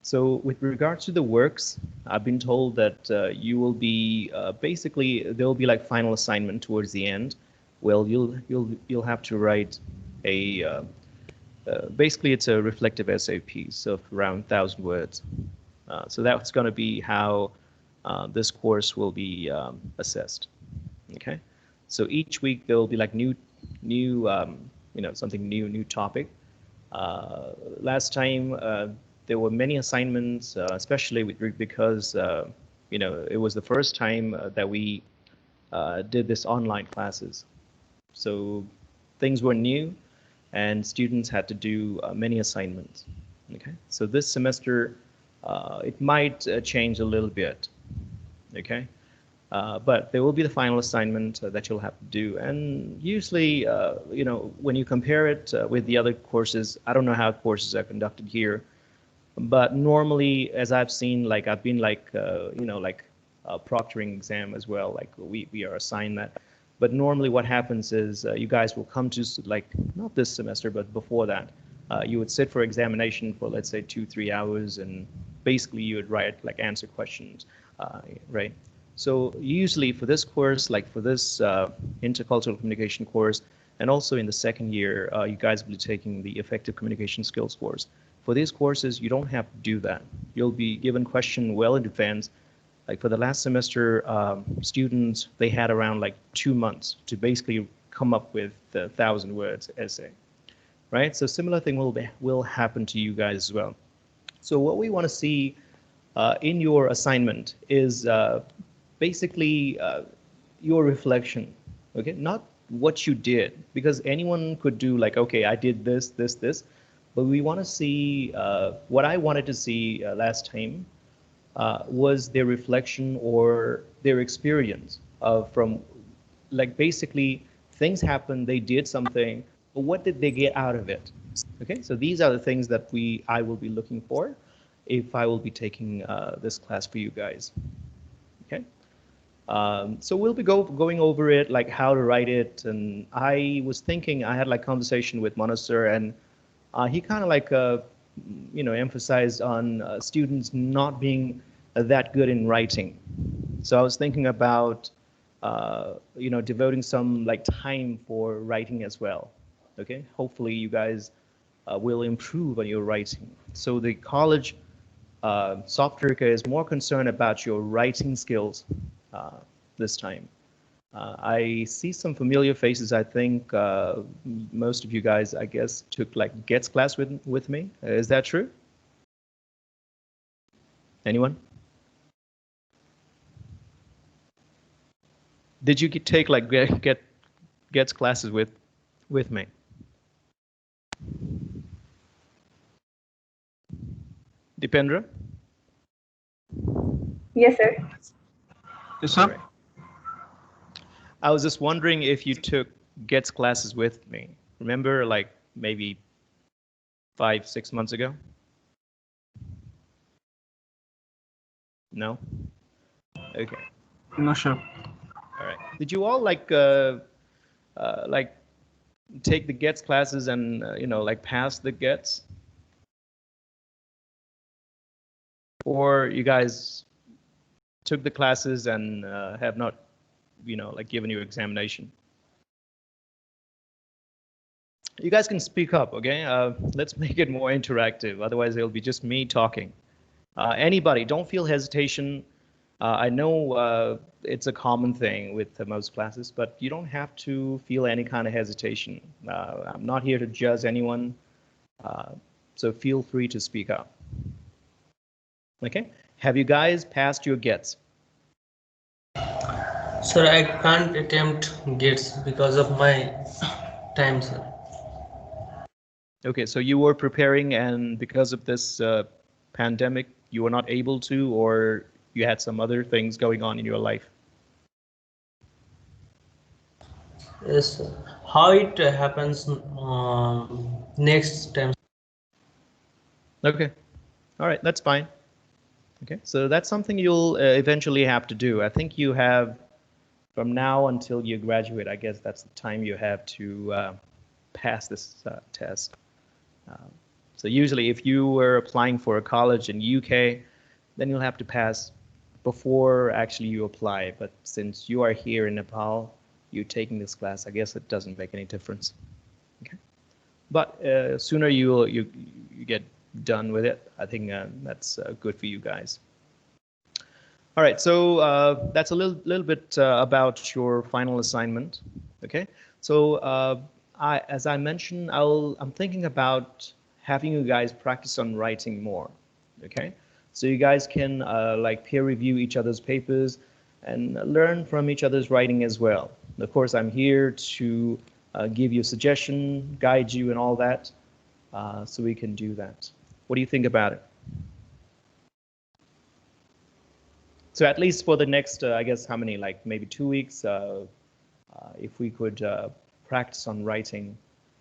So with regards to the works, I've been told that you will be basically there will be like final assignment towards the end. Well, you'll have to write a basically it's a reflective essay piece of around 1,000 words. So that's going to be how this course will be assessed. Okay, so each week there will be like new something new topic. Last time there were many assignments, especially because it was the first time that we did this online classes. So things were new, and students had to do many assignments. Okay, so this semester it might change a little bit. Okay. But there will be the final assignment that you'll have to do. And usually, when you compare it with the other courses, I don't know how courses are conducted here, but normally, as I've seen, like I've been like, proctoring exam as well, like we are assigned that. But normally what happens is you guys will come to, like, not this semester, but before that, you would sit for examination for, let's say, 2-3 hours, and basically you would write, like, answer questions, right? So usually for this course, like for this intercultural communication course, and also in the second year, you guys will be taking the effective communication skills course. For these courses, you don't have to do that. You'll be given question well in advance. Like for the last semester, students, they had around like 2 months to basically come up with the 1,000 words essay, right? So similar thing will happen to you guys as well. So what we want to see in your assignment is basically your reflection, okay? Not what you did, because anyone could do like, okay, I did this, but we want to see, what I wanted to see last time was their reflection or their experience from, like, basically things happened, they did something, but what did they get out of it? Okay, so these are the things that I will be looking for if I will be taking this class for you guys. Okay. So we'll be going over it, like how to write it. And I was thinking, I had like conversation with Manasur, and he kind of like, emphasized on students not being that good in writing. So I was thinking about, devoting some like time for writing as well. Okay, hopefully you guys will improve on your writing. So the college Software is more concerned about your writing skills this time. I see some familiar faces. I think most of you guys, I guess, took like Gets class with me. Is that true? Anyone? Did you take like Gets classes with me? Dipendra? Yes, sir. Yes, sir. Right. I was just wondering if you took Gets classes with me. Remember, like maybe 5-6 months ago? No? Okay. No, sure. All right. Did you all like take the Gets classes and like pass the Gets? Or you guys took the classes and have not, like given your examination? You guys can speak up, okay? Let's make it more interactive. Otherwise, it'll be just me talking. Anybody, don't feel hesitation. I know it's a common thing with most classes, but you don't have to feel any kind of hesitation. I'm not here to judge anyone, so feel free to speak up. Okay, have you guys passed your Gets? Sir, I can't attempt Gets because of my time, sir. Okay, so you were preparing, and because of this pandemic, you were not able to, or you had some other things going on in your life? Yes, sir. How it happens next time? Okay, all right, that's fine. Okay, so that's something you'll eventually have to do. I think you have, from now until you graduate, I guess that's the time you have to pass this test. So usually if you were applying for a college in UK, then you'll have to pass before actually you apply. But since you are here in Nepal, you're taking this class, I guess it doesn't make any difference. Okay. But sooner you get done with it, I think that's good for you guys. All right, so that's a little bit about your final assignment. Okay, so as I mentioned, I'm thinking about having you guys practice on writing more. Okay, so you guys can like peer review each other's papers and learn from each other's writing as well. Of course, I'm here to give you a suggestion, guide you, and all that, so we can do that. What do you think about it? So at least for the next, I guess, how many, like maybe 2 weeks, if we could practice on writing,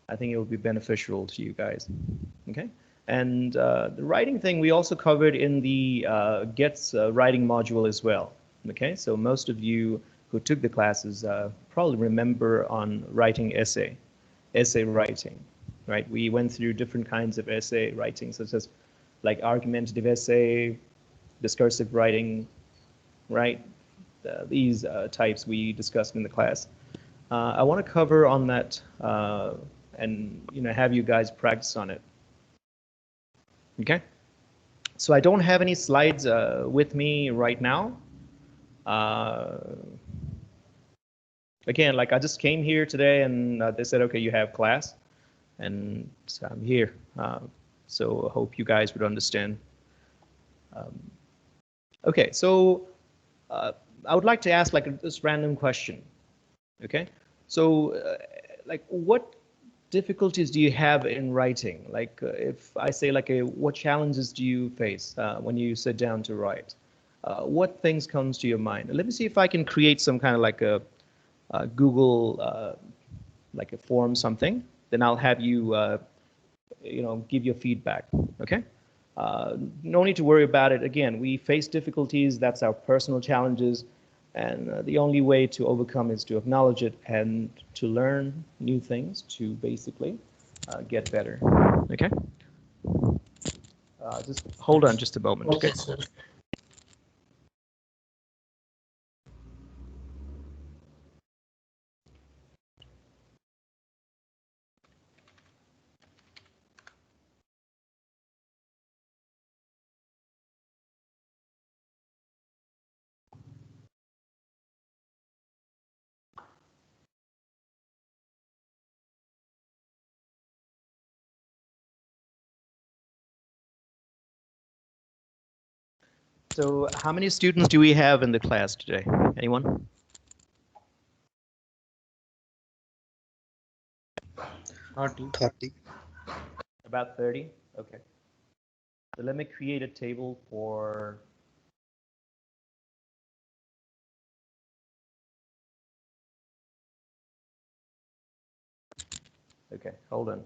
I think it would be beneficial to you guys. Okay. And the writing thing we also covered in the Gets writing module as well. Okay. So most of you who took the classes probably remember on writing essay writing, right? We went through different kinds of essay writing, such as like argumentative essay, discursive writing, right? These types we discussed in the class. I want to cover on that and have you guys practice on it. Okay. So I don't have any slides with me right now. Again, like I just came here today and they said, okay, you have class, and so I'm here. So I hope you guys would understand. Okay, so I would like to ask like this random question. Okay, so like what difficulties do you have in writing? Like if I say like what challenges do you face when you sit down to write? What things comes to your mind? Let me see if I can create some kind of like a Google like a form something. Then I'll have you give your feedback. Okay. No need to worry about it. Again, we face difficulties. That's our personal challenges. And the only way to overcome is to acknowledge it and to learn new things to basically get better. Okay? Just hold on just a moment. Okay, sir. So how many students do we have in the class today? Anyone? 30. About 30? Okay. So let me create a table for okay, hold on.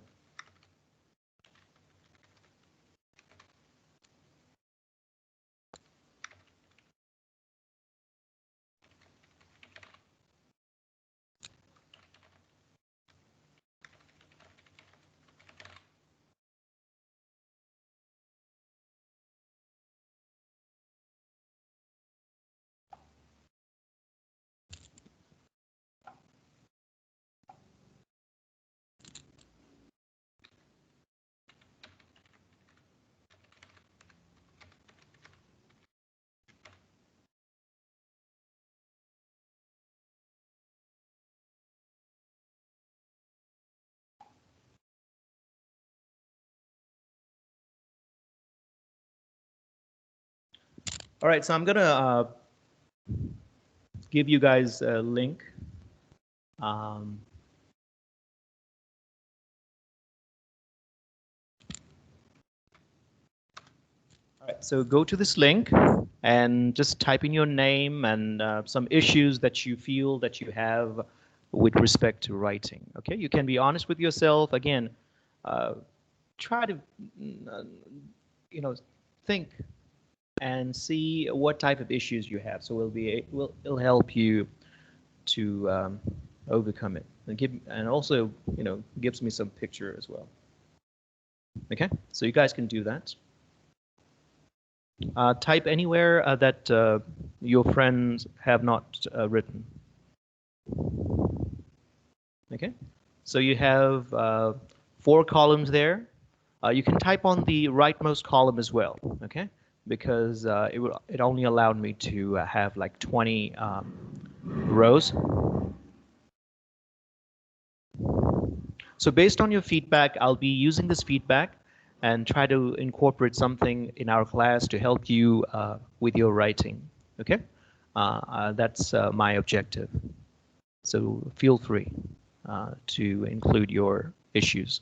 All right, so I'm gonna give you guys a link. All right, so go to this link and just type in your name and some issues that you feel that you have with respect to writing. Okay, you can be honest with yourself. Again, try to, think and see what type of issues you have. So it'll help you to overcome it and also gives me some picture as well. Okay, so you guys can do that. Type anywhere that your friends have not written. Okay, so you have 4 columns there. You can type on the rightmost column as well, okay? Because it only allowed me to have like 20 rows. So based on your feedback, I'll be using this feedback and try to incorporate something in our class to help you with your writing, okay? That's my objective. So feel free to include your issues.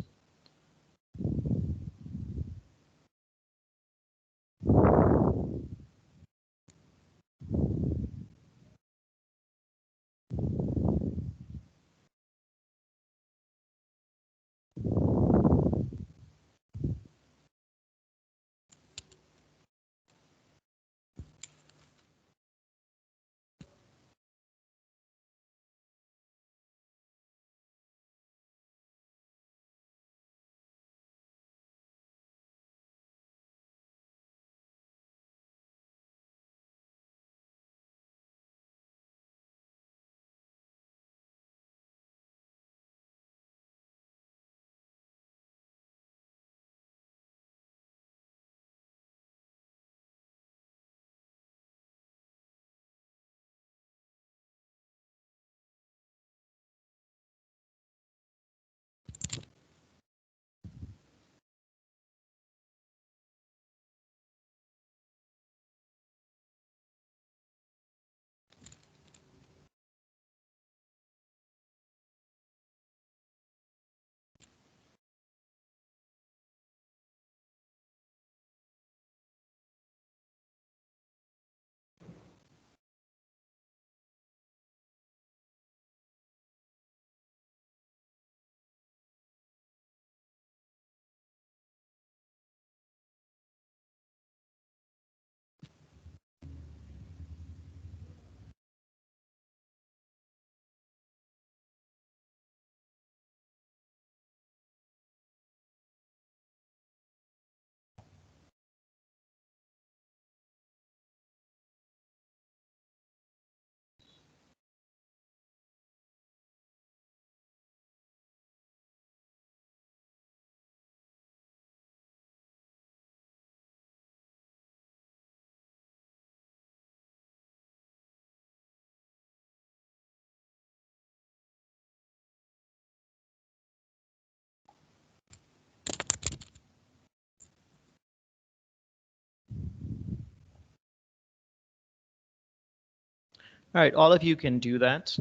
All right, all of you can do that.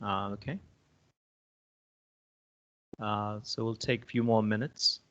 Okay. So we'll take a few more minutes.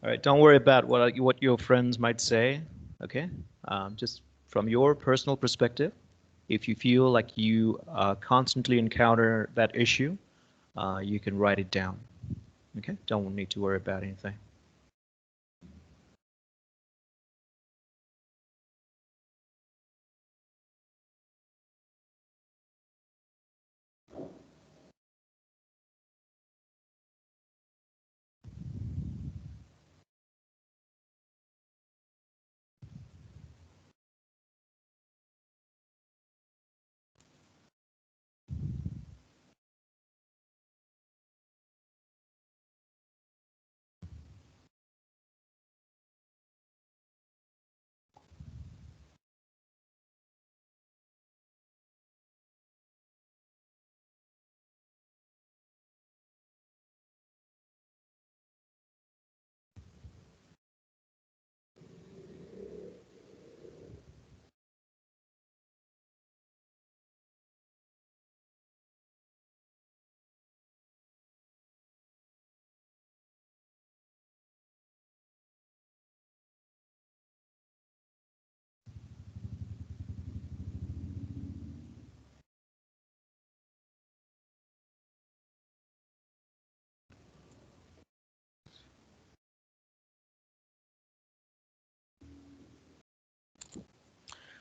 All right, don't worry about what your friends might say, okay? Just from your personal perspective, if you feel like you constantly encounter that issue, you can write it down, okay? Don't need to worry about anything.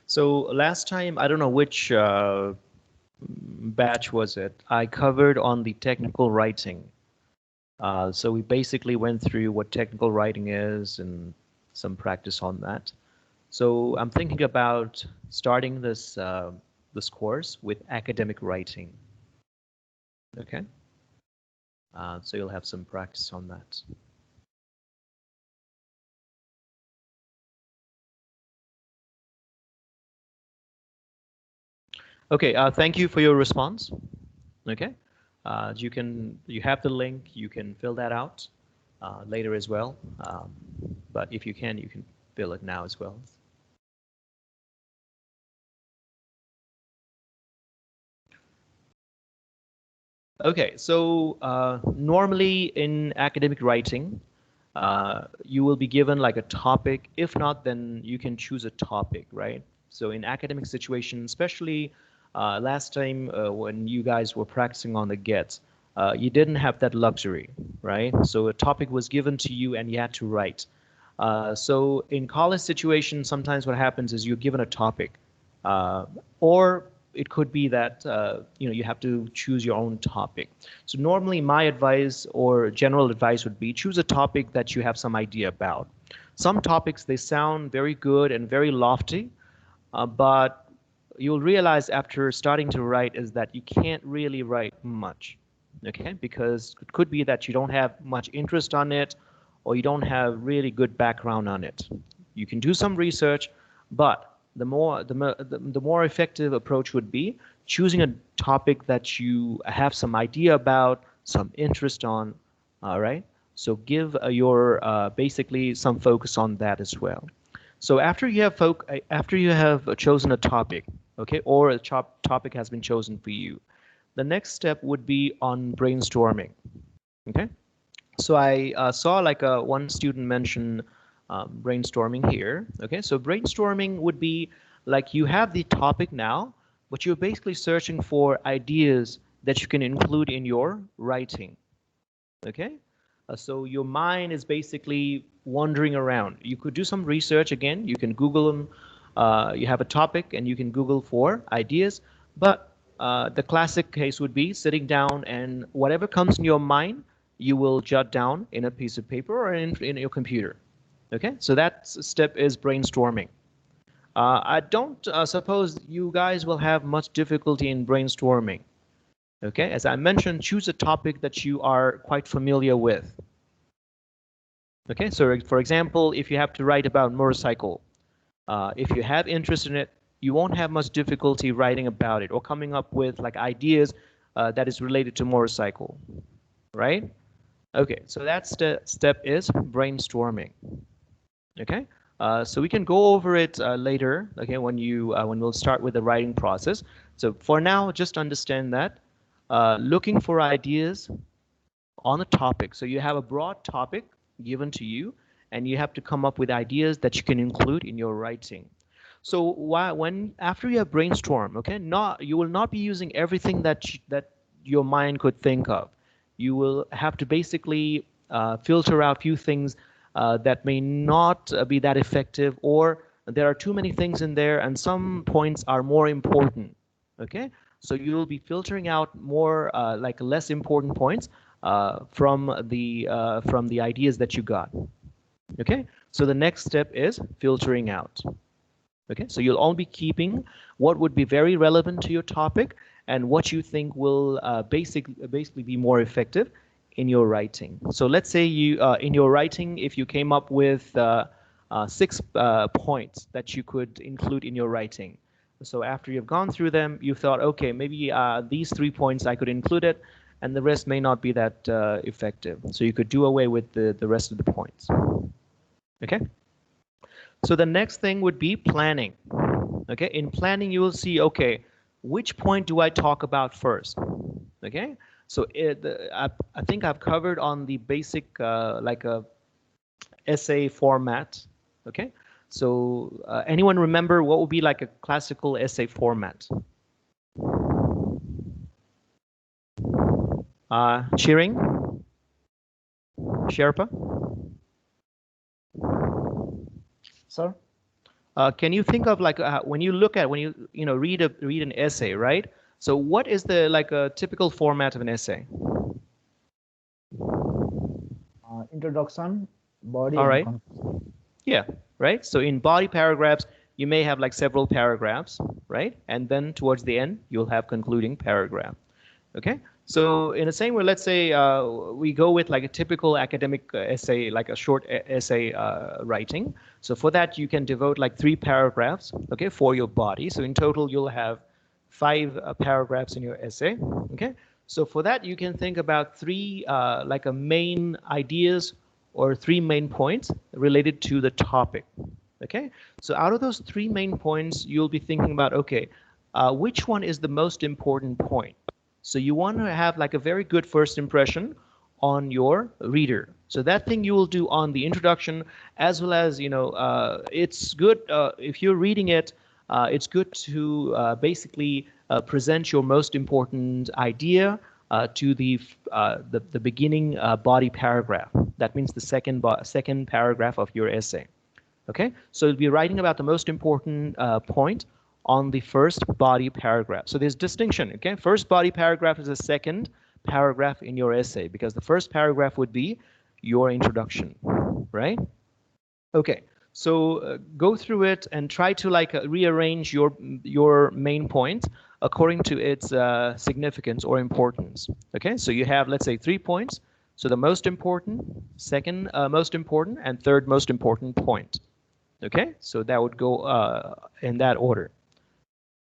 So last time, I don't know which batch was it, I covered on the technical writing. So we basically went through what technical writing is and some practice on that. So I'm thinking about starting this course with academic writing. Okay. So you'll have some practice on that. Okay, thank you for your response. Okay, you have the link, you can fill that out later as well. But if you can fill it now as well. Okay, so normally in academic writing, you will be given like a topic. If not, then you can choose a topic, right? So in academic situations, especially last time when you guys were practicing on the gets, you didn't have that luxury, right? So a topic was given to you and you had to write. So in college situations, sometimes what happens is you're given a topic, or it could be that you have to choose your own topic. So normally my advice or general advice would be choose a topic that you have some idea about. Some topics, they sound very good and very lofty, but you'll realize after starting to write is that you can't really write much, okay? Because it could be that you don't have much interest on it or you don't have really good background on it. You can do some research, but the more effective approach would be choosing a topic that you have some idea about, some interest on, all right? So give your basically some focus on that as well. So after you have chosen a topic, okay, or a topic has been chosen for you, the next step would be on brainstorming, okay? So I saw like one student mention brainstorming here. Okay, so brainstorming would be like you have the topic now, but you're basically searching for ideas that you can include in your writing. Okay, so your mind is basically wandering around. You could do some research again. You can Google them. You have a topic and you can Google for ideas, but the classic case would be sitting down and whatever comes in your mind, you will jot down in a piece of paper or in your computer. Okay, so that step is brainstorming. I don't suppose you guys will have much difficulty in brainstorming. Okay, as I mentioned, choose a topic that you are quite familiar with. Okay, so for example, if you have to write about motorcycle, if you have interest in it, you won't have much difficulty writing about it or coming up with like ideas that is related to motorcycle, right? Okay, so that step is brainstorming. Okay, so we can go over it later. Okay, when we'll start with the writing process. So for now, just understand that looking for ideas on a topic. So you have a broad topic given to you, and you have to come up with ideas that you can include in your writing. So after you have brainstorm, okay, you will not be using everything that your mind could think of. You will have to basically filter out a few things that may not be that effective, or there are too many things in there, and some points are more important. Okay, so you will be filtering out more like less important points from the ideas that you got. Okay, so the next step is filtering out. Okay, so you'll only be keeping what would be very relevant to your topic and what you think will basically be more effective in your writing. So let's say you in your writing, if you came up with 6 points that you could include in your writing. So after you've gone through them, you thought, okay, maybe these 3 points I could include it, and the rest may not be that effective. So you could do away with the rest of the points. Okay. So the next thing would be planning. Okay, in planning you will see, okay, which point do I talk about first? Okay, so I think I've covered on the basic like a essay format. Okay, so anyone remember what would be like a classical essay format? Cheering? Sherpa? Sir? Can you think of like when you look at when you read an essay, right? So what is the like a typical format of an essay? Introduction, body, All and right. conclusion. Yeah, right. So in body paragraphs, you may have like several paragraphs, right? And then towards the end, you'll have concluding paragraph. Okay. So in the same way, let's say we go with like a typical academic essay, like a short essay writing. So for that, you can devote like 3 paragraphs, okay, for your body. So in total, you'll have 5 paragraphs in your essay. Okay. So for that, you can think about 3 like a main ideas or 3 main points related to the topic. Okay. So out of those 3 main points, you'll be thinking about, okay, which one is the most important point? So you want to have like a very good first impression on your reader. So that thing you will do on the introduction, as well as, it's good if you're reading it, it's good to basically present your most important idea to the beginning body paragraph. That means the second paragraph of your essay. Okay, so you'll be writing about the most important point on the first body paragraph. So there's distinction, okay? First body paragraph is the second paragraph in your essay because the first paragraph would be your introduction, right? Okay, so go through it and try to like rearrange your main point according to its significance or importance. Okay, so you have, let's say, 3 points. So the most important, second most important, and third most important point. Okay, so that would go in that order.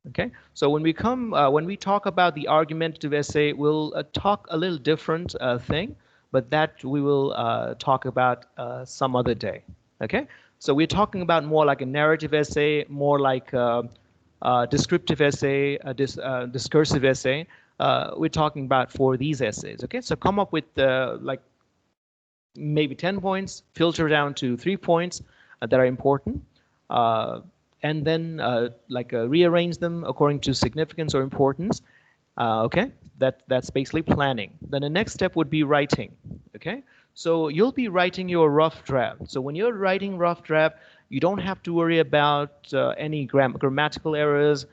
Okay, so when we talk about the argumentative essay, we'll talk a little different thing, but that we will talk about some other day. Okay, so we're talking about more like a narrative essay, more like a descriptive essay, a discursive essay. We're talking about for these essays. Okay, so come up with like maybe 10 points, filter down to 3 points that are important. And then rearrange them according to significance or importance. Okay, that's basically planning. Then the next step would be writing. Okay, so you'll be writing your rough draft. So when you're writing rough draft, you don't have to worry about any grammatical errors.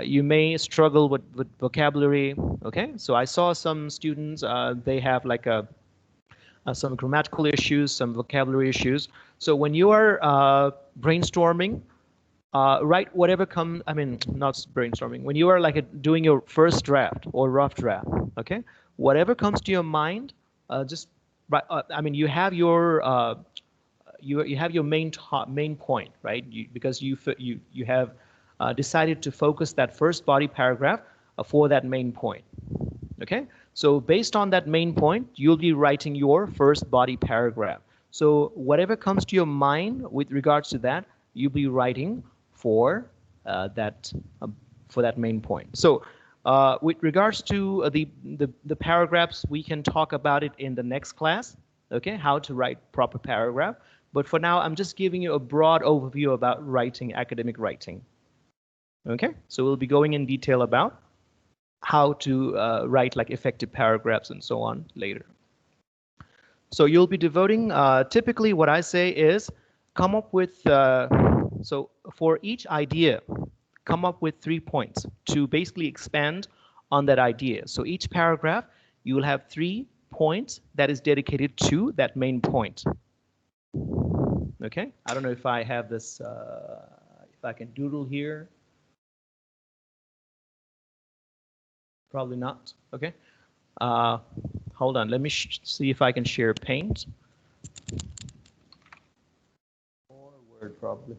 You may struggle with vocabulary. Okay, so I saw some students, they have like some grammatical issues, some vocabulary issues. So when you are brainstorming, write whatever comes, I mean, not brainstorming, when you are like doing your first draft or rough draft, okay? Whatever comes to your mind, just write, I mean, you have your you have your main point, right? Because you have decided to focus that first body paragraph for that main point. Okay, so based on that main point, you'll be writing your first body paragraph. So whatever comes to your mind with regards to that, you'll be writing for that main point. So with regards to the paragraphs, we can talk about it in the next class. Okay, how to write proper paragraph. But for now, I'm just giving you a broad overview about writing, academic writing. Okay, so we'll be going in detail about how to write like effective paragraphs and so on later. So you'll be devoting, typically what I say is come up with, so for each idea, come up with 3 points to basically expand on that idea. So each paragraph, you will have 3 points that is dedicated to that main point. Okay, I don't know if I have this, if I can doodle here. Probably not. Okay. Hold on. Let me see if I can share Paint. Or Word, probably.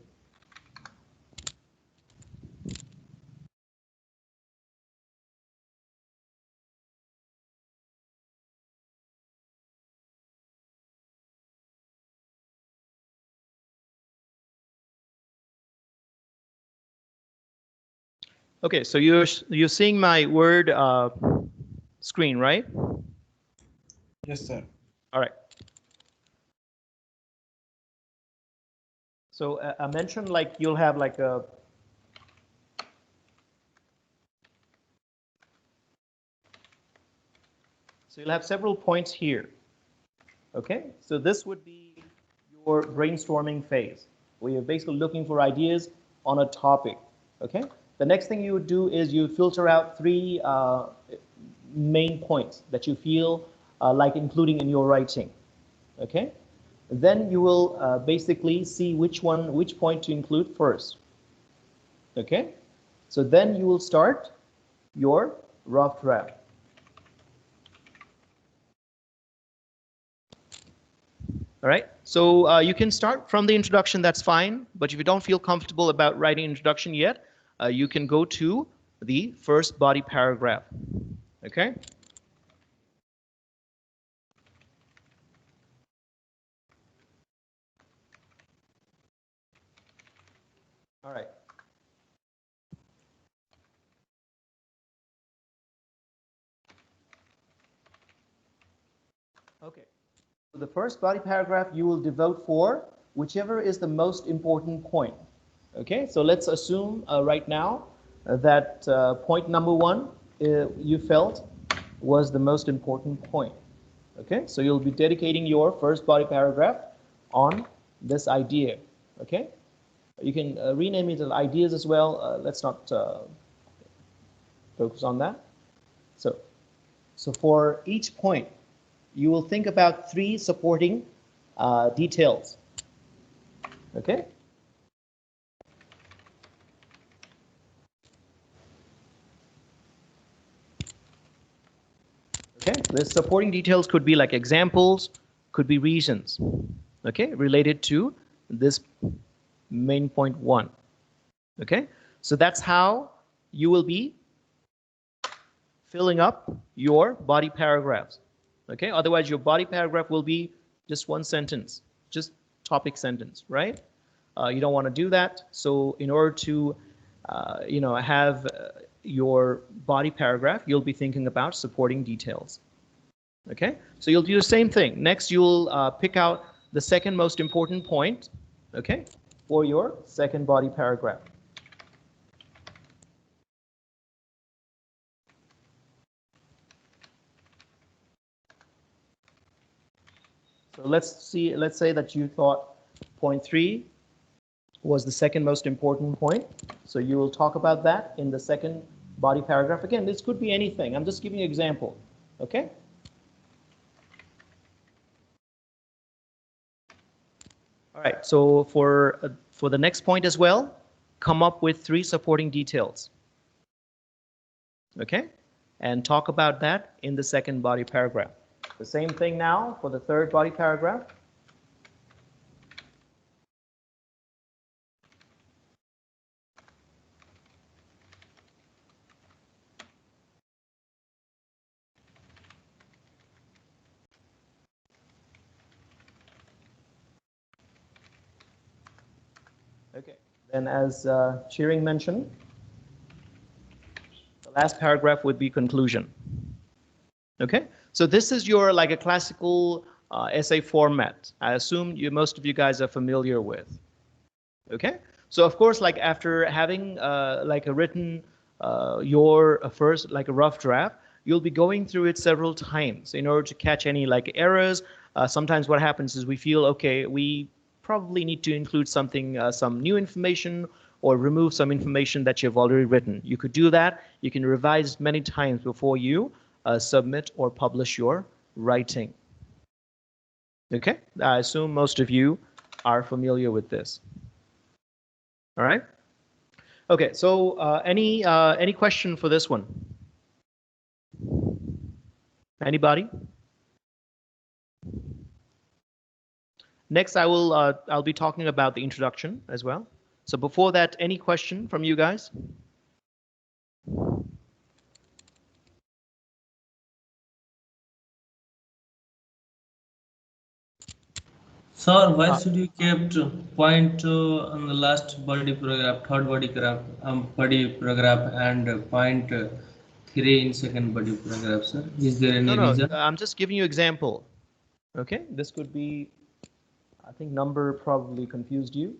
Okay, so you're seeing my Word screen, right? Yes, sir. All right. So I mentioned like you'll have like a so you'll have several points here. Okay, so this would be your brainstorming phase. where you're basically looking for ideas on a topic. Okay. The next thing you would do is you filter out three main points that you feel like including in your writing. Okay. Then you will basically see which point to include first. Okay. So then you will start your rough draft. All right, so you can start from the introduction, that's fine, but if you don't feel comfortable about writing introduction yet, you can go to the first body paragraph, okay? All right. Okay. The first body paragraph you will devote for whichever is the most important point. Okay, so let's assume right now that point number one you felt was the most important point. Okay, so you'll be dedicating your first body paragraph on this idea. Okay, you can rename it as ideas as well. Let's not focus on that. So for each point, you will think about three supporting details. Okay? Okay, the supporting details could be like examples, could be reasons, okay, related to this main point one. Okay, so that's how you will be filling up your body paragraphs. Okay, otherwise your body paragraph will be just one sentence, just topic sentence, right? You don't want to do that. So in order to, have your body paragraph, you'll be thinking about supporting details. Okay, so you'll do the same thing. Next, you'll pick out the second most important point, okay, for your second body paragraph. So let's say that you thought point 3 was the second most important point. So you will talk about that in the second body paragraph. Again, this could be anything. I'm just giving you an example. Okay? All right, so for the next point as well, come up with 3 supporting details. Okay? And talk about that in the second body paragraph. The same thing now for the third body paragraph. Okay, then as Cheering mentioned, the last paragraph would be conclusion. Okay, so this is your like a classical essay format. I assume most of you guys are familiar with. Okay, so of course, like after having like a written your first like a rough draft, you'll be going through it several times in order to catch any like errors. Sometimes what happens is we feel, okay, we probably need to include something, some new information, or remove some information that you've already written. You could do that. You can revise many times before you submit or publish your writing. Okay, I assume most of you are familiar with this. All right. Okay, so any question for this one? Anybody? Next, I'll be talking about the introduction as well. So before that, any question from you guys? Sir, why should you kept point on the last body paragraph, third body paragraph, and point 3 in second body paragraph, sir? Is there any reason? I'm just giving you example. Okay, this could be, I think number probably confused you.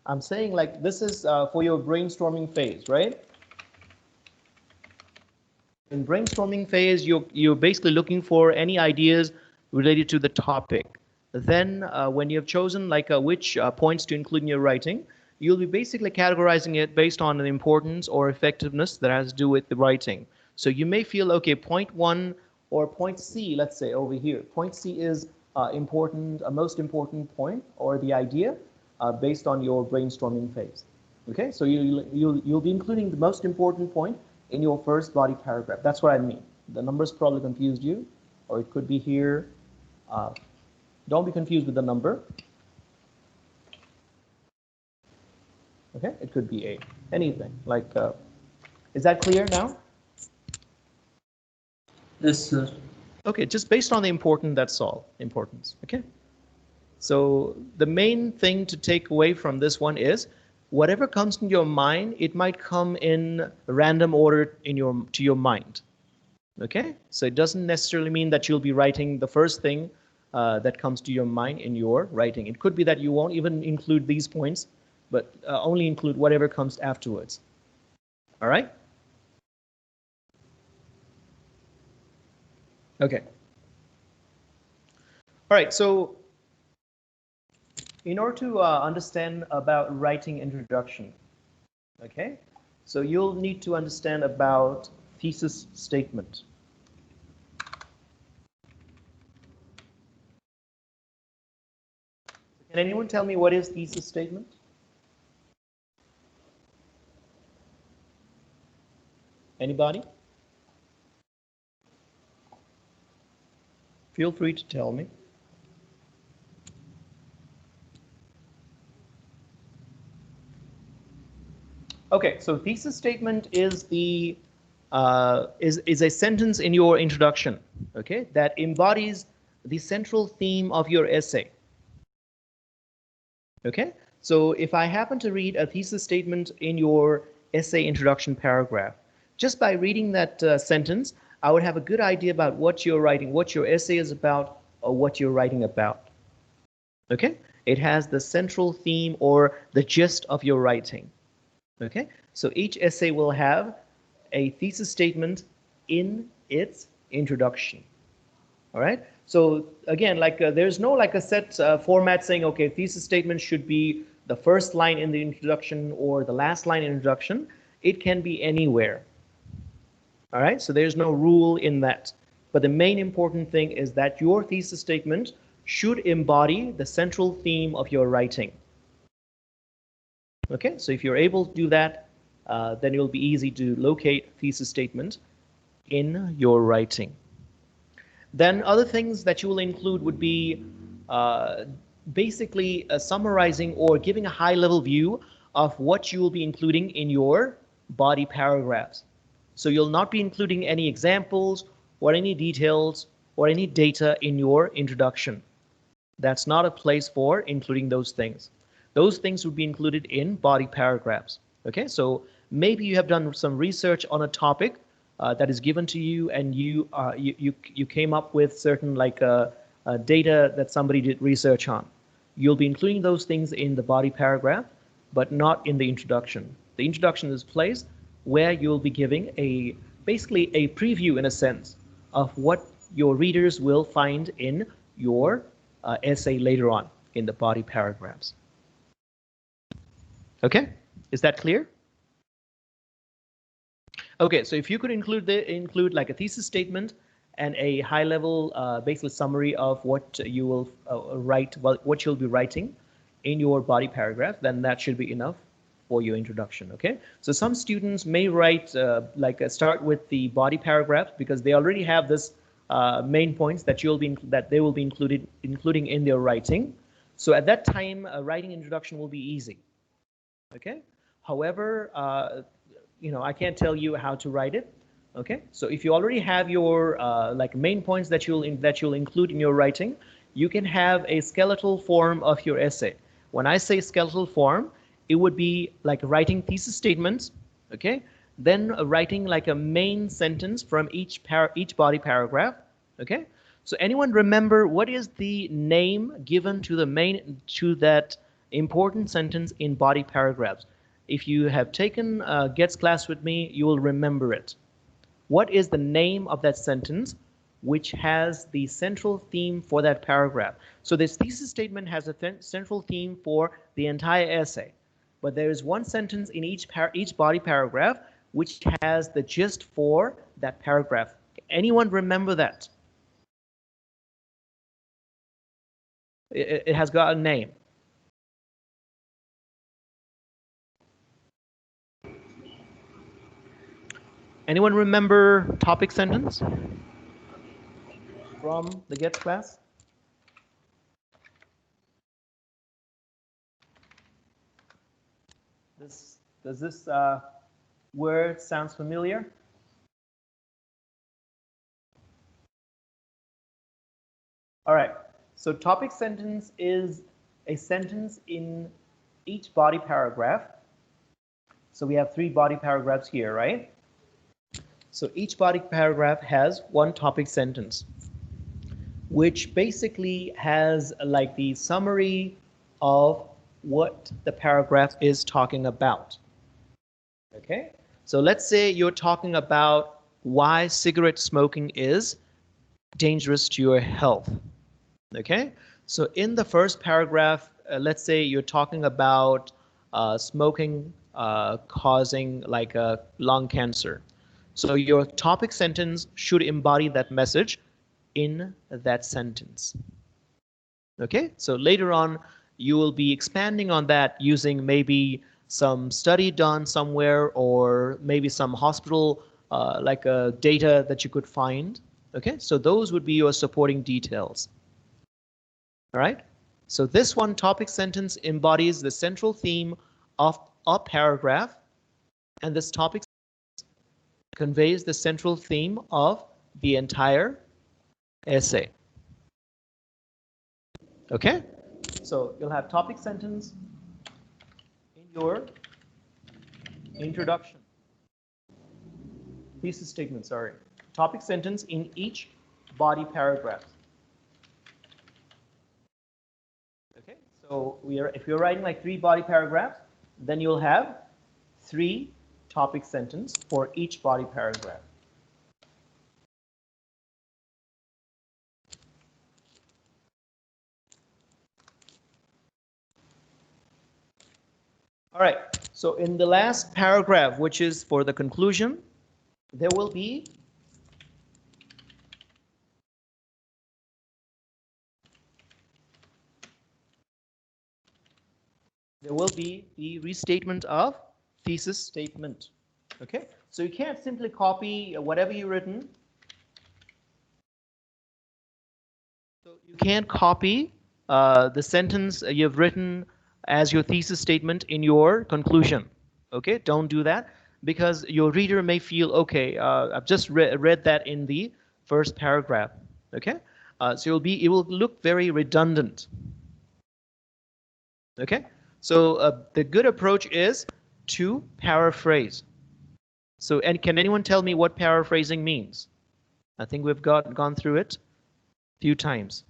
I'm saying like this is for your brainstorming phase, right? In brainstorming phase, you're basically looking for any ideas related to the topic. Then when you have chosen like which points to include in your writing, you'll be basically categorizing it based on the importance or effectiveness that has to do with the writing. So you may feel, okay, point 1 or point C, let's say over here. Point C is important, a most important point or the idea based on your brainstorming phase. Okay, so you'll be including the most important point in your first body paragraph. That's what I mean. The numbers probably confused you, or it could be here. Don't be confused with the number. Okay, it could be anything. Like, is that clear now? Yes, sir. Okay, just based on the important, that's all. Importance. Okay. So the main thing to take away from this one is whatever comes in your mind, it might come in random order to your mind. Okay, so it doesn't necessarily mean that you'll be writing the first thing that comes to your mind in your writing. It could be that you won't even include these points, but only include whatever comes afterwards. All right? Okay. All right, so in order to understand about writing introduction, okay, so you'll need to understand about thesis statement. Can anyone tell me what is thesis statement? Anybody? Feel free to tell me. Okay, so thesis statement is the is a sentence in your introduction, okay, that embodies the central theme of your essay. Okay, so if I happen to read a thesis statement in your essay introduction paragraph, just by reading that sentence, I would have a good idea about what you're writing, what your essay is about, or what you're writing about. Okay, it has the central theme or the gist of your writing. Okay, so each essay will have a thesis statement in its introduction. All right, so again, like there's no like a set format saying, okay, thesis statement should be the first line in the introduction or the last line in introduction. It can be anywhere. All right, so there's no rule in that. But the main important thing is that your thesis statement should embody the central theme of your writing. Okay, so if you're able to do that, then it'll be easy to locate thesis statement in your writing. Then other things that you will include would be basically summarizing or giving a high-level view of what you will be including in your body paragraphs. So you'll not be including any examples or any details or any data in your introduction. That's not a place for including those things. Those things would be included in body paragraphs. Okay, so maybe you have done some research on a topic that is given to you, and you came up with certain like data that somebody did research on. You'll be including those things in the body paragraph, but not in the introduction. The introduction is a place where you'll be giving basically a preview in a sense of what your readers will find in your essay later on in the body paragraphs. Okay, is that clear? Okay, so if you could include like a thesis statement and a high-level basically summary of what you will write, what you'll be writing in your body paragraph, then that should be enough for your introduction. Okay, so some students may write start with the body paragraph because they already have this main points that they will be including in their writing. So at that time, writing introduction will be easy. Okay. However, I can't tell you how to write it. Okay. So if you already have your like main points that you'll include in your writing, you can have a skeletal form of your essay. When I say skeletal form, it would be like writing thesis statements. Okay. Then writing like a main sentence from each body paragraph. Okay. So anyone remember what is the name given to that important sentence in body paragraphs? If you have taken Gets class with me, you will remember it. What is the name of that sentence which has the central theme for that paragraph. So this thesis statement has a central theme for the entire essay, but there is one sentence in each body paragraph which has the gist for that paragraph. Anyone remember that? It has got a name. Anyone remember topic sentence from the GETS class? Does this word sounds familiar? All right, so topic sentence is a sentence in each body paragraph. So we have 3 body paragraphs here, right? So each body paragraph has one topic sentence, which basically has like the summary of what the paragraph is talking about. Okay, so let's say you're talking about why cigarette smoking is dangerous to your health. Okay, so in the first paragraph, let's say you're talking about smoking causing like lung cancer. So your topic sentence should embody that message in that sentence. Okay, so later on you will be expanding on that using maybe some study done somewhere or maybe some hospital like data that you could find. Okay, so those would be your supporting details. All right, so this one topic sentence embodies the central theme of a paragraph, and this topic conveys the central theme of the entire essay. Okay, so you'll have topic sentence in your introduction. Thesis statement, sorry. Topic sentence in each body paragraph. Okay, so if you're writing like 3 body paragraphs, then you'll have 3 topic sentence for each body paragraph. All right, so in the last paragraph, which is for the conclusion, there will be the restatement of thesis statement. Okay, so you can't simply copy whatever you've written. So you can't copy the sentence you've written as your thesis statement in your conclusion. Okay, don't do that, because your reader may feel, okay, I've just read that in the first paragraph. Okay, so it will look very redundant. Okay, so the good approach is to paraphrase. So, and can anyone tell me what paraphrasing means? I think we've gone through it a few times.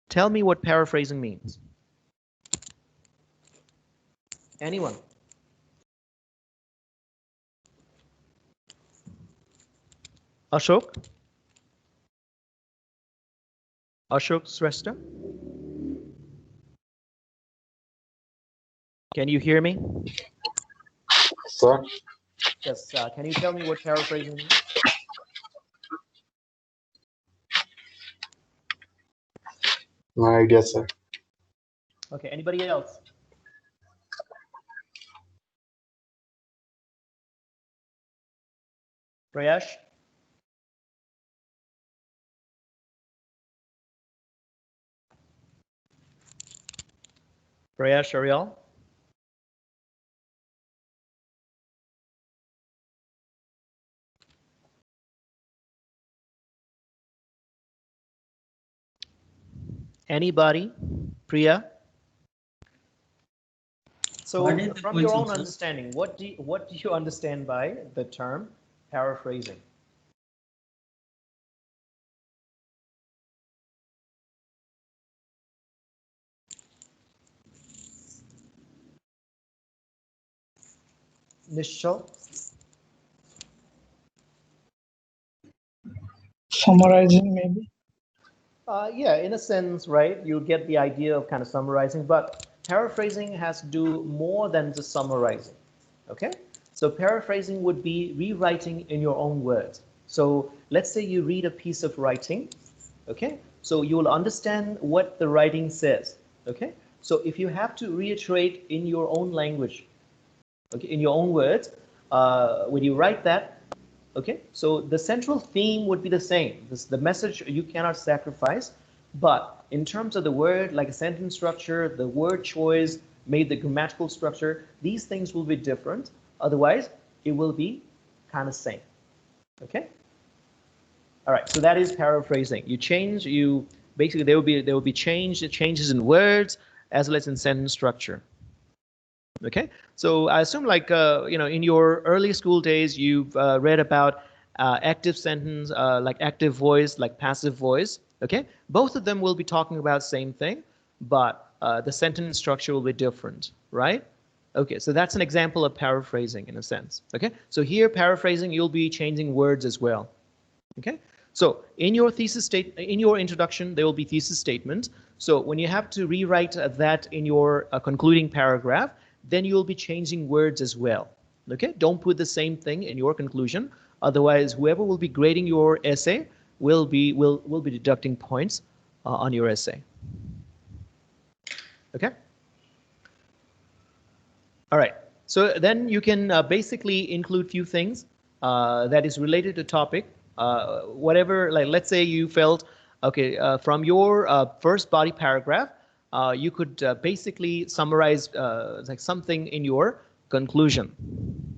Tell me what paraphrasing means. Anyone? Ashok? Ashok Shrestha? Can you hear me? Sir? Yes, can you tell me what paraphrasing means? No idea, sir. Okay, anybody else? Prayash? Prayash Ariel? Anybody? Priya? So from your own understanding, what do you understand by the term paraphrasing? Nishal? Summarizing maybe. Yeah, in a sense, right? You get the idea of kind of summarizing, but paraphrasing has to do more than just summarizing. Okay? So paraphrasing would be rewriting in your own words. So let's say you read a piece of writing, okay? So you will understand what the writing says, okay? So if you have to reiterate in your own language, okay, in your own words, when you write that, okay, so the central theme would be the same. The message you cannot sacrifice, but in terms of the word, like a sentence structure, the word choice, maybe the grammatical structure, these things will be different. Otherwise, it will be kind of same. Okay. All right. So that is paraphrasing. You change. You basically there will be changes in words as well as in sentence structure. Okay, so I assume like you know, in your early school days you've read about active sentence, like active voice, like passive voice. Okay, both of them will be talking about same thing, but the sentence structure will be different, right? Okay, so that's an example of paraphrasing in a sense. Okay, so here paraphrasing, you'll be changing words as well. Okay, so in your in your introduction, there will be thesis statement. So when you have to rewrite that in your concluding paragraph, then you'll be changing words as well. Okay, don't put the same thing in your conclusion. Otherwise, whoever will be grading your essay will be deducting points on your essay. Okay. All right. So then you can basically include few things that is related to topic. Whatever, like let's say you felt, okay, from your first body paragraph, you could basically summarize like something in your conclusion.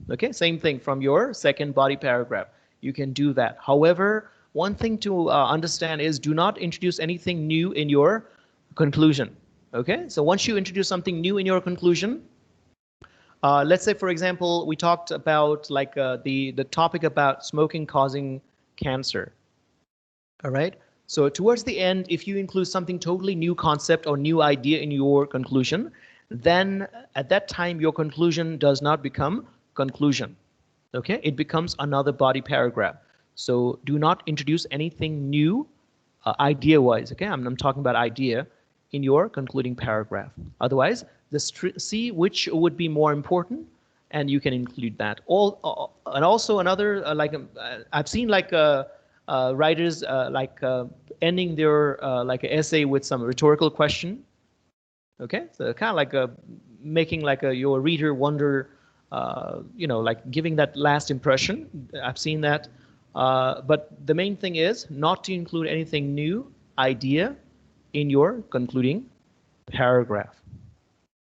Okay, same thing from your second body paragraph. You can do that. However, one thing to understand is do not introduce anything new in your conclusion. Okay, so once you introduce something new in your conclusion, let's say, for example, we talked about like the topic about smoking causing cancer. All right. So towards the end, if you include something totally new concept or new idea in your conclusion, then at that time your conclusion does not become conclusion. Okay, it becomes another body paragraph. So do not introduce anything new idea-wise. Okay, I'm talking about idea in your concluding paragraph. Otherwise, see which would be more important, and you can include that. And also another I've seen like writers ending their like an essay with some rhetorical question. Okay, so kind of like making like your reader wonder, you know, like giving that last impression. I've seen that. But the main thing is not to include anything new idea in your concluding paragraph.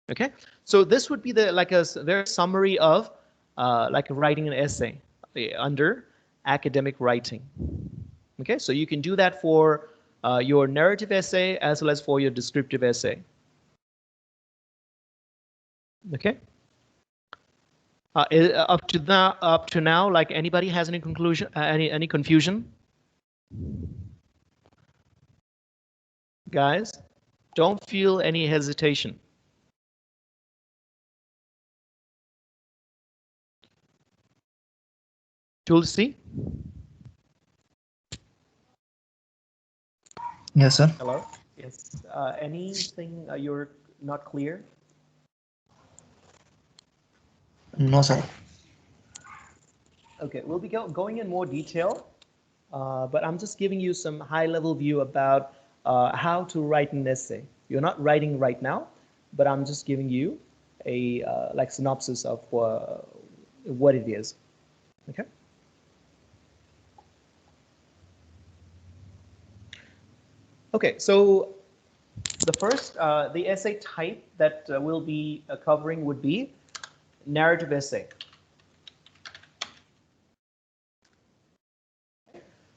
Okay, so this would be the like a very summary of like writing an essay under academic writing. Okay, so you can do that for your narrative essay as well as for your descriptive essay. Okay. Up to now, like anybody has any conclusion, any confusion? Guys, don't feel any hesitation. Tulsi? Yes, sir. Hello? Yes. Anything you're not clear? No, sir. Okay, we'll be going in more detail, but I'm just giving you some high-level view about how to write an essay. You're not writing right now, but I'm just giving you a like synopsis of what it is. Okay. Okay, so the first, the essay type that we'll be covering would be narrative essay.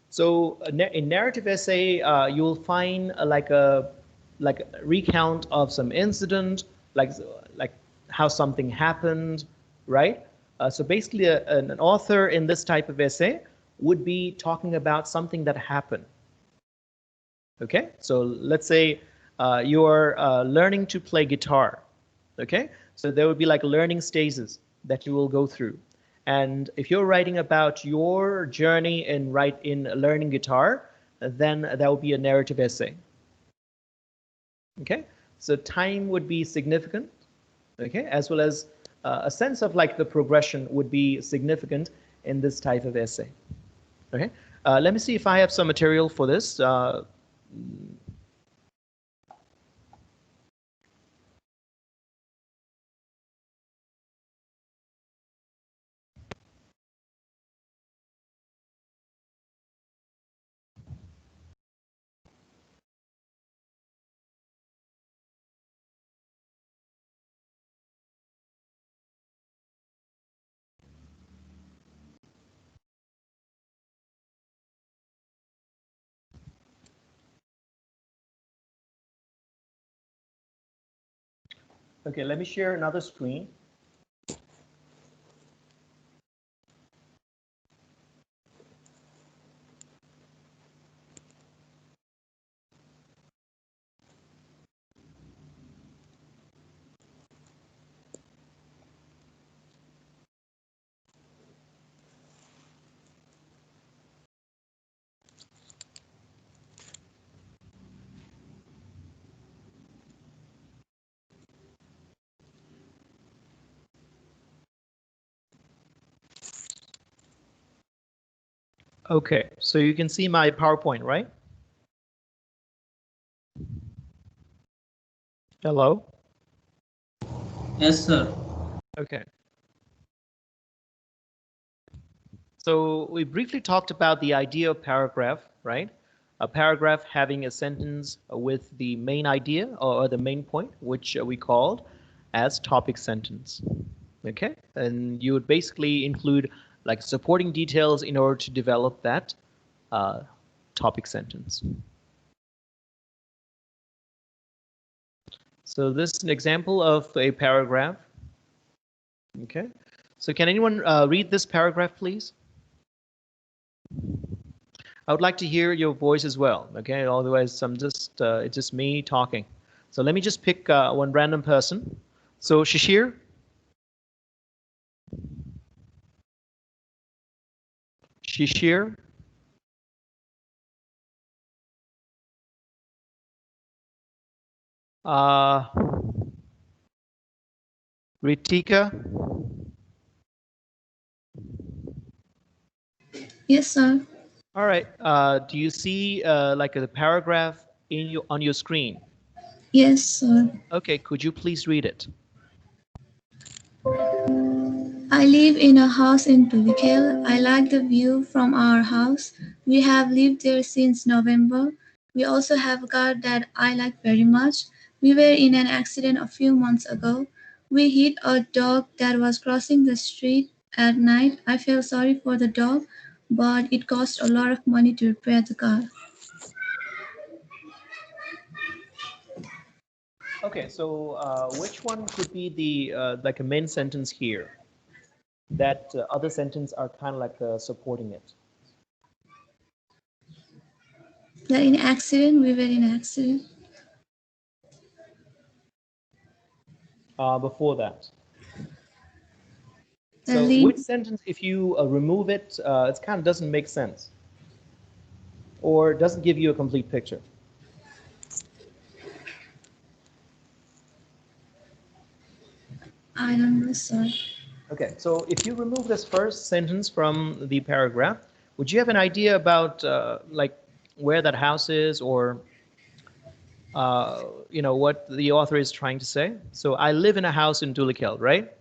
So in narrative essay, you'll find like a recount of some incident, like how something happened, right? So basically, an author in this type of essay would be talking about something that happened. Okay, so let's say you're learning to play guitar. Okay, so there would be like learning stages that you will go through. And if you're writing about your journey in learning guitar, then that would be a narrative essay. Okay, so time would be significant. Okay, as well as a sense of like the progression would be significant in this type of essay. Okay, let me see if I have some material for this. Okay, let me share another screen. Okay, so you can see my PowerPoint, right? Hello? Yes, sir. Okay. So we briefly talked about the idea of paragraph, right? A paragraph having a sentence with the main idea or the main point, which we called as topic sentence. Okay, and you would basically include like supporting details in order to develop that topic sentence. So this is an example of a paragraph. Okay, so can anyone read this paragraph, please? I would like to hear your voice as well. Okay, otherwise I'm just it's just me talking. So let me just pick one random person. So Shishir. Shishir. Ritika. Yes, sir. All right. Do you see like a paragraph on your screen? Yes, sir. Okay. Could you please read it? I live in a house in Tullikel. I like the view from our house. We have lived there since November. We also have a car that I like very much. We were in an accident a few months ago. We hit a dog that was crossing the street at night. I felt sorry for the dog, but it cost a lot of money to repair the car. Okay. So which one could be the like a main sentence here? That other sentence are kind of like supporting it. That in accident, we were in an accident. Before that. The So lead, which sentence, if you remove it, it kind of doesn't make sense or doesn't give you a complete picture. I don't know, sir. Okay, so if you remove this first sentence from the paragraph, would you have an idea about like where that house is or you know what the author is trying to say? So I live in a house in Dulikel, right?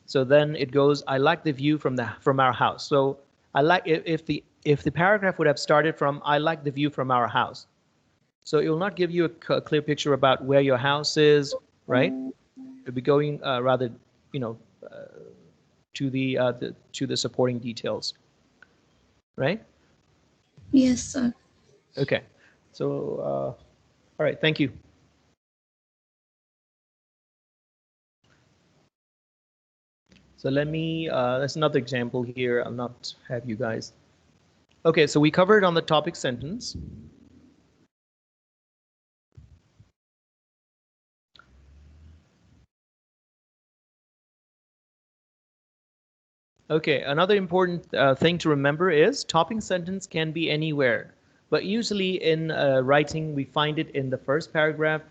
So then it goes, I like the view from our house. So I like if the paragraph would have started from I like the view from our house. So it will not give you a clear picture about where your house is, right? It'll be going rather, you know, to the supporting details, right? Yes, sir. Okay. So all right, thank you. So let me, that's another example here. I'll not have you guys. Okay, so we covered on the topic sentence. Okay, another important thing to remember is topic sentence can be anywhere, but usually in writing we find it in the first paragraph,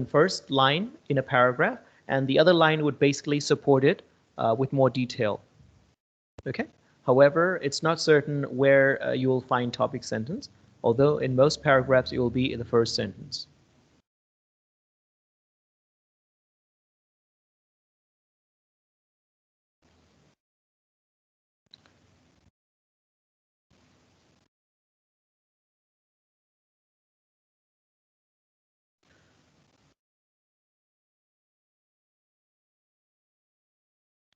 first line in a paragraph, and the other line would basically support it with more detail. Okay. However, it's not certain where you will find topic sentence, although in most paragraphs it will be in the first sentence.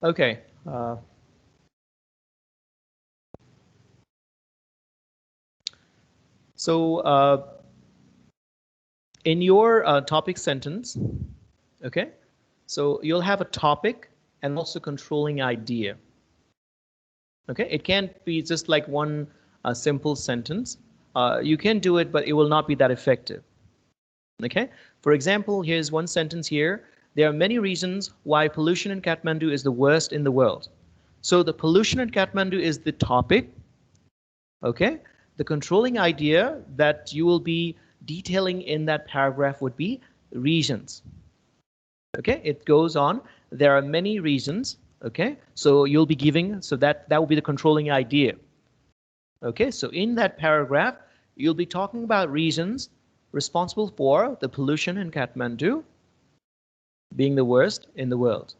Okay. In your topic sentence, okay, so you'll have a topic and also controlling idea. Okay, it can't be just like one simple sentence. You can do it, but it will not be that effective. Okay, for example, here's one sentence here. There are many reasons why pollution in Kathmandu is the worst in the world. So the pollution in Kathmandu is the topic. Okay, the controlling idea that you will be detailing in that paragraph would be reasons. Okay, it goes on. There are many reasons. Okay, so you'll be giving, so that will be the controlling idea. Okay, so in that paragraph, you'll be talking about reasons responsible for the pollution in Kathmandu being the worst in the world.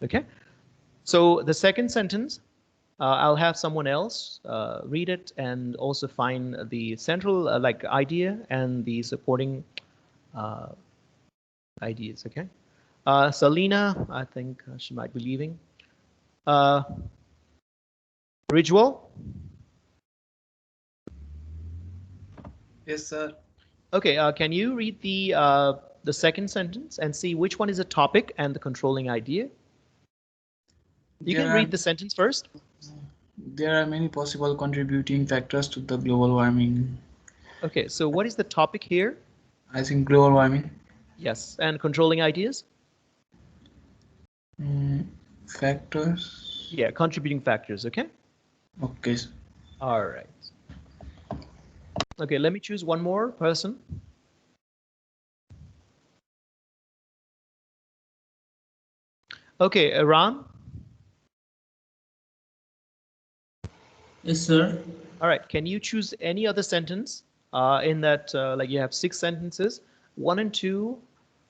Okay, so the second sentence, I'll have someone else read it and also find the central idea and the supporting ideas. Okay, Selena, I think she might be leaving. Ridgewell. Yes, sir. Okay, can you read the second sentence and see which one is a topic and the controlling idea? You can read the sentence first. There are many possible contributing factors to the global warming. Okay, so what is the topic here? I think global warming. Yes, and controlling ideas? Factors. Yeah, contributing factors, okay? Okay. All right. Okay, let me choose one more person. Okay, Iran. Yes, sir. All right, can you choose any other sentence in that, like you have 6 sentences, 1 and 2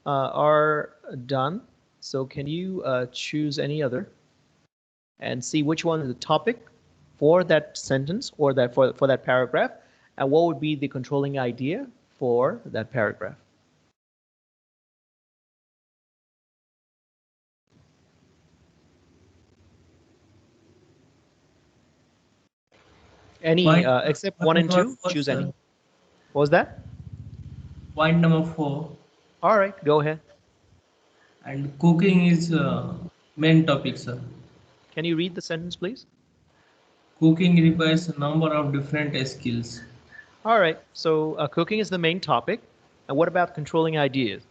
are done. So can you choose any other and see which one is the topic for that sentence or that for that paragraph, and what would be the controlling idea for that paragraph? Any except 1 and 2, choose any. What was that? Point number 4. All right, go ahead. And cooking is main topic, sir. Can you read the sentence, please? Cooking requires a number of different skills. All right, so cooking is the main topic. And what about controlling ideas?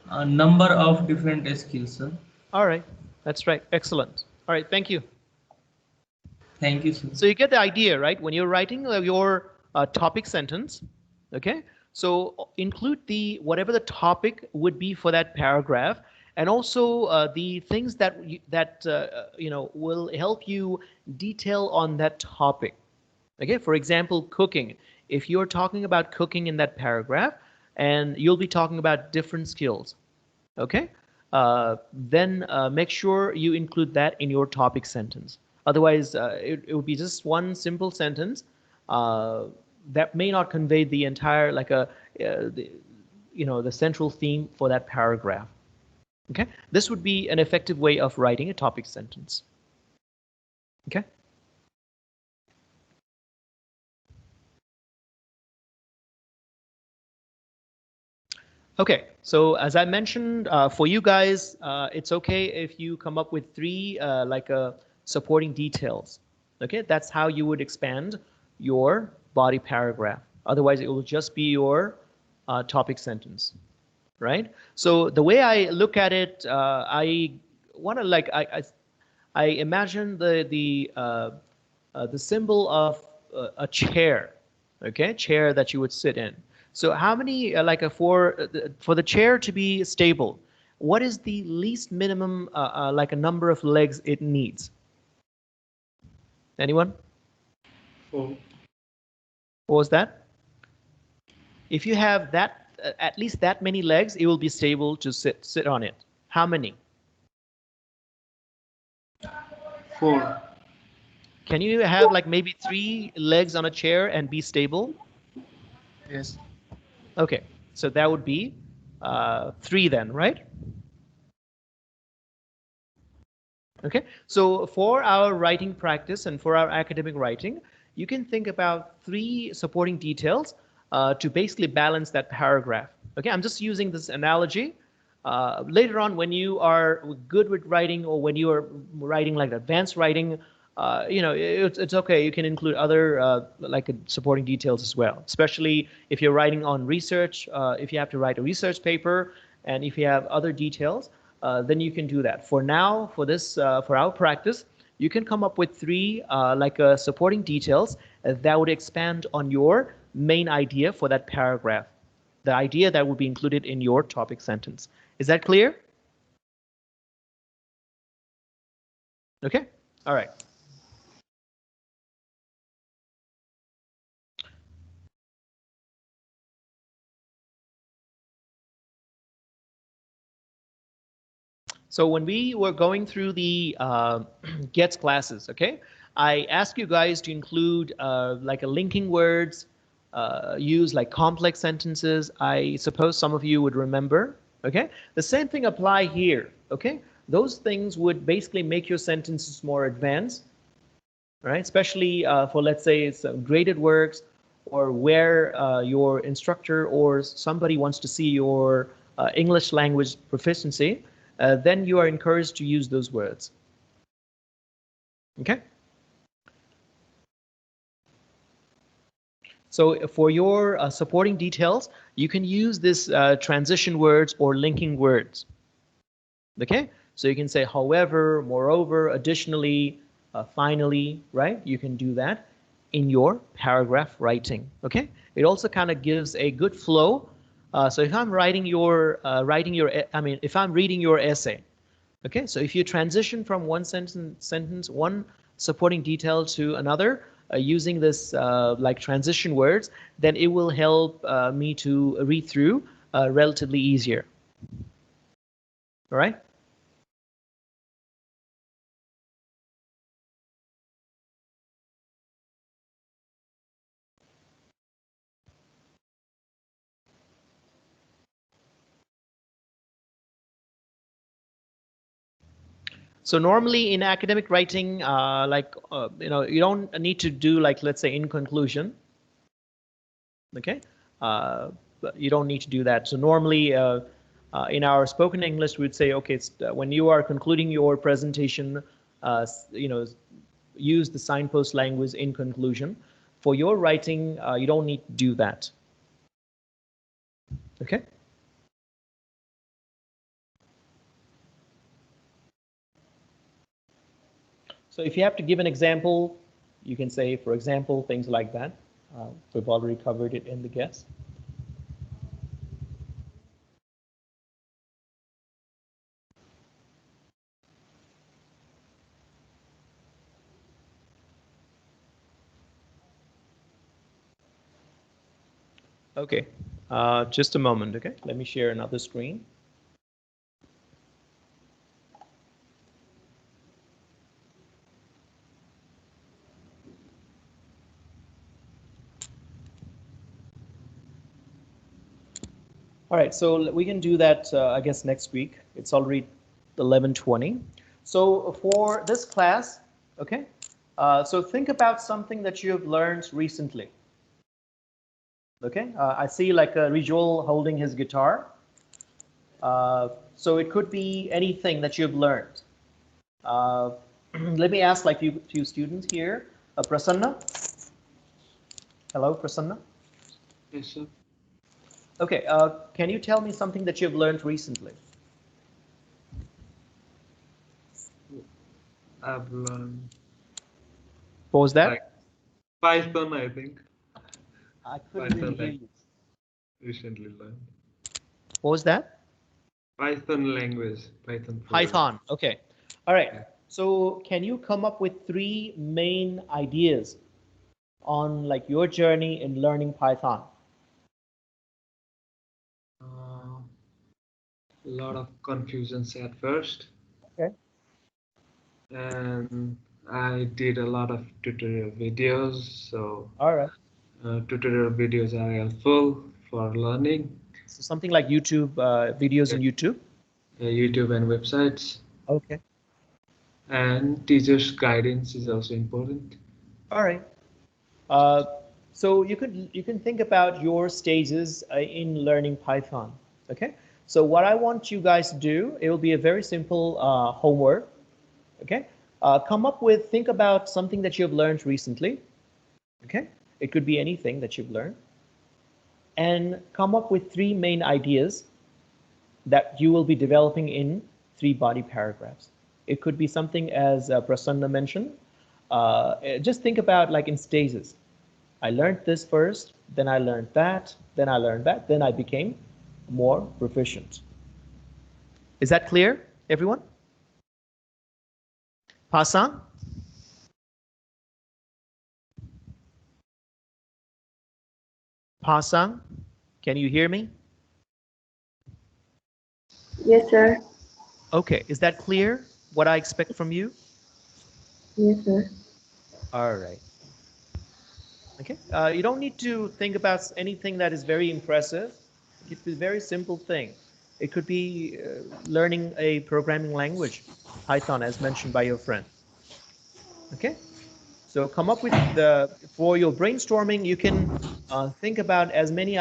A number of different skills, sir. All right, that's right. Excellent. All right, thank you. Thank you, sir. So you get the idea, right? When you're writing your topic sentence, okay? So include whatever the topic would be for that paragraph, and also the things that will help you detail on that topic. Okay, for example, cooking. If you're talking about cooking in that paragraph, and you'll be talking about different skills, okay? Then make sure you include that in your topic sentence. Otherwise, it would be just one simple sentence that may not convey the entire, the central theme for that paragraph. Okay, this would be an effective way of writing a topic sentence. Okay. Okay, so as I mentioned, for you guys, it's okay if you come up with 3 supporting details. Okay, that's how you would expand your body paragraph. Otherwise, it will just be your topic sentence, right? So the way I look at it, I want to like I imagine the symbol of a chair, okay, chair that you would sit in. So how many for the chair to be stable, what is the least minimum like a number of legs it needs? Anyone? 4. What was that? If you have that at least that many legs, it will be stable to sit on it. How many? 4. Can you have like maybe 3 legs on a chair and be stable? Yes. Okay, so that would be 3 then, right? Okay, so for our writing practice and for our academic writing, you can think about 3 supporting details to basically balance that paragraph. Okay, I'm just using this analogy. Later on, when you are good with writing or when you are writing like advanced writing, it's okay. You can include other supporting details as well, especially if you're writing on research, if you have to write a research paper, and if you have other details, then you can do that. For now, for this, for our practice, you can come up with 3 supporting details that would expand on your main idea for that paragraph, the idea that would be included in your topic sentence. Is that clear? Okay, all right. So when we were going through the gets classes, okay, I asked you guys to include like a linking words, use like complex sentences. I suppose some of you would remember, okay? The same thing apply here, okay? Those things would basically make your sentences more advanced, right? Especially for, let's say, some graded works or where your instructor or somebody wants to see your English language proficiency, then you are encouraged to use those words. Okay? So for your supporting details, you can use this transition words or linking words. Okay? So you can say, however, moreover, additionally, finally, right? You can do that in your paragraph writing. Okay? It also kind of gives a good flow. So if I'm writing your, if I'm reading your essay, okay, so if you transition from one sentence, one supporting detail to another using this like transition words, then it will help me to read through relatively easier. All right? So normally in academic writing, you don't need to do like, let's say, in conclusion. Okay, but you don't need to do that. So normally in our spoken English, we'd say, okay, when you are concluding your presentation, use the signpost language in conclusion. For your writing, you don't need to do that. Okay. So if you have to give an example, you can say, for example, things like that. We've already covered it in the guess. Okay, just a moment, okay? Let me share another screen. All right, so we can do that, I guess, next week. It's already 11:20. So for this class, okay, so think about something that you have learned recently. Okay, I see like a Rijol holding his guitar. So it could be anything that you've learned. Let me ask like few students here. Prasanna. Hello, Prasanna. Yes, sir. Okay, can you tell me something that you've learned recently? I've learned What was that? like Python, I think. I couldn't really Python hear language you. recently learned. What was that? Python language, Python. Python. Okay. All right. Yeah. So can you come up with 3 main ideas on like your journey in learning Python? A lot of confusions at first. Okay. And I did a lot of tutorial videos, so All right. tutorial videos are helpful for learning. So something like YouTube videos on YouTube. YouTube and websites. Okay. And teachers' guidance is also important. All right. So you can think about your stages in learning Python. Okay. So what I want you guys to do, it will be a very simple homework. Okay. Think about something that you have learned recently. Okay. It could be anything that you've learned. And come up with 3 main ideas that you will be developing in 3 body paragraphs. It could be something as Prasanna mentioned. Just think about like in stages. I learned this first, then I learned that, then I learned that, then I became more proficient. Is that clear, everyone? Pasang? Pasang, can you hear me? Yes, sir. Okay, is that clear, what I expect from you? Yes, sir. All right. Okay, you don't need to think about anything that is very impressive. It's a very simple thing. It could be learning a programming language, Python, as mentioned by your friend. Okay, so come up with for your brainstorming. You can think about as many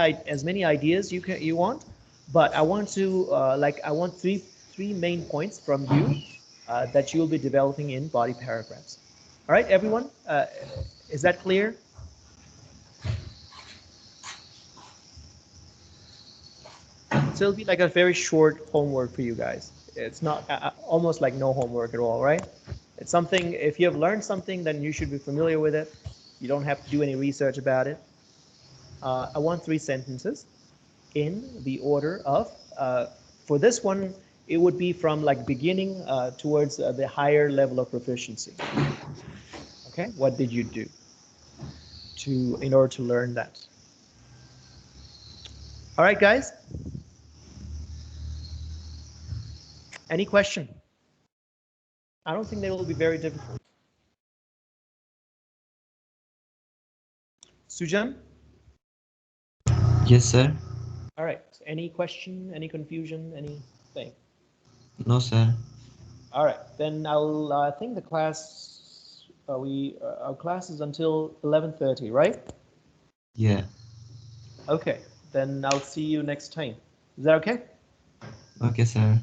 ideas you want, but I want to I want three main points from you that you'll be developing in body paragraphs. All right, everyone, is that clear? So it'll be like a very short homework for you guys. It's not almost like no homework at all, right? It's something, if you have learned something, then you should be familiar with it. You don't have to do any research about it. I want 3 sentences in the order of, for this one, it would be from like beginning towards the higher level of proficiency. Okay, what did you do in order to learn that? All right, guys. Any question? I don't think they will be very difficult. Sujan? Yes, sir. All right. Any question, any confusion, anything? No, sir. All right. Then I'll, I think the class, our class is until 11:30, right? Yeah. Okay. Then I'll see you next time. Is that okay? Okay, sir.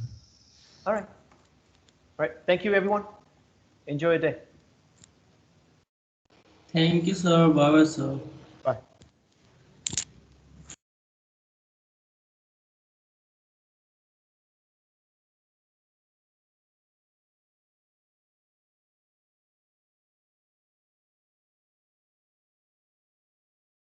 All right. All right. Thank you, everyone. Enjoy your day. Thank you, sir. Bye-bye, sir.